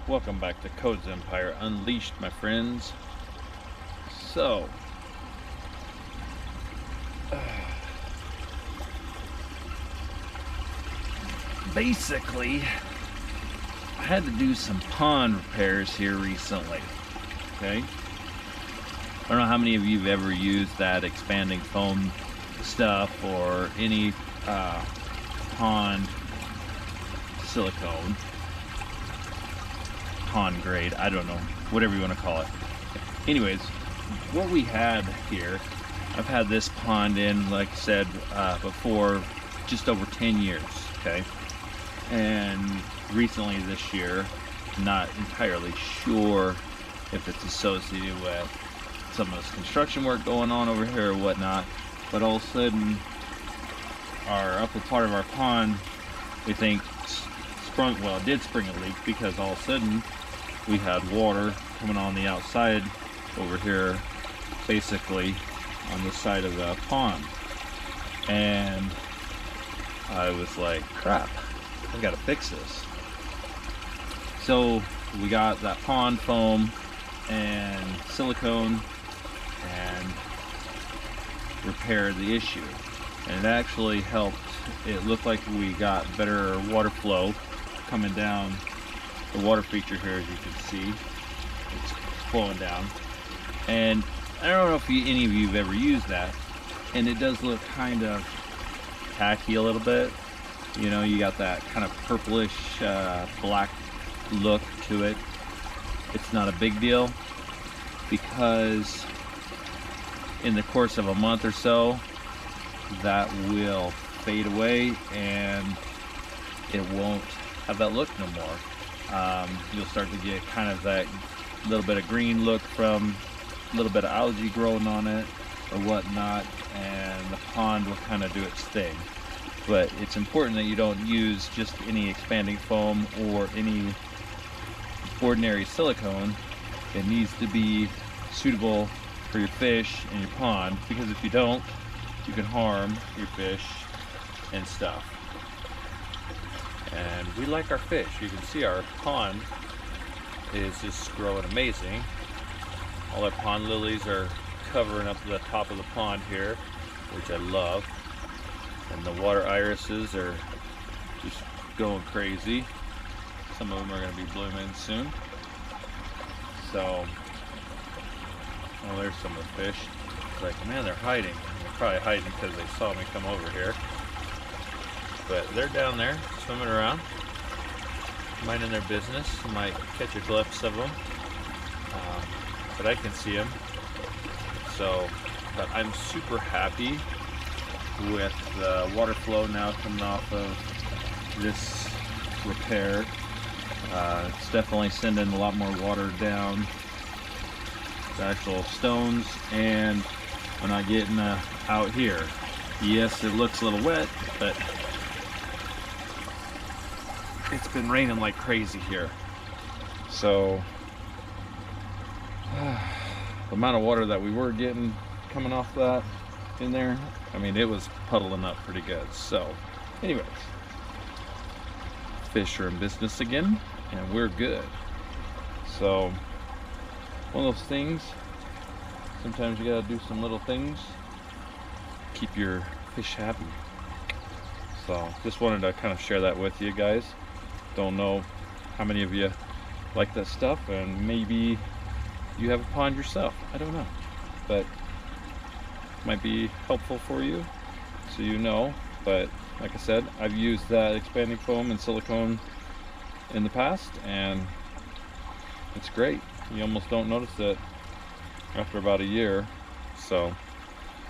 Welcome back to CodesEmpire Unleashed, my friends. So, basically, I had to do some pond repairs here recently. Okay? I don't know how many of you have ever used that expanding foam stuff or any pond silicone. Pond grade, I don't know, whatever you want to call it. Anyways, what we had here, I've had this pond in, like I said before, just over 10 years, okay? And recently this year, not entirely sure if it's associated with some of this construction work going on over here or whatnot, but all of a sudden, our upper part of our pond, we think sprung, well, it did spring a leak because all of a sudden we had water coming on the outside over here, basically on the side of the pond. And I was like, crap, I gotta fix this. So we got that pond foam and silicone and repaired the issue. And it actually helped. It looked like we got better water flow coming down. The water feature here, as you can see, it's flowing down. And I don't know if any of you have ever used that, and it does look kind of tacky a little bit. You know, you got that kind of purplish black look to it. It's not a big deal because in the course of a month or so that will fade away and it won't have that look no more. You'll start to get kind of that little bit of green look from a little bit of algae growing on it or whatnot, and the pond will kind of do its thing. But it's important that you don't use just any expanding foam or any ordinary silicone. It needs to be suitable for your fish and your pond, because if you don't, you can harm your fish and stuff. And we like our fish. You can see our pond is just growing amazing. All our pond lilies are covering up the top of the pond here, which I love. And the water irises are just going crazy. Some of them are going to be blooming soon. So, oh, there's some of the fish. It's like, man, they're hiding. They're probably hiding because they saw me come over here. But they're down there swimming around, minding their business. You might catch a glimpse of them, but I can see them. So, but I'm super happy with the water flow now coming off of this repair. It's definitely sending a lot more water down the actual stones, and we're not getting out here. Yes, it looks a little wet, but it's been raining like crazy here. So the amount of water that we were getting coming off that in there, I mean, it was puddling up pretty good. So anyways, fish are in business again and we're good. So one of those things, sometimes you gotta do some little things, keep your fish happy. So just wanted to kind of share that with you guys. Don't know how many of you like that stuff, and maybe you have a pond yourself. I don't know, but it might be helpful for you, so you know. But like I said, I've used that expanding foam and silicone in the past, and it's great. You almost don't notice it after about a year. So,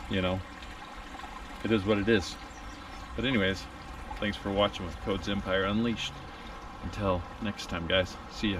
you know, it is what it is. But anyways, thanks for watching with CodesEmpire Unleashed. Until next time, guys. See ya.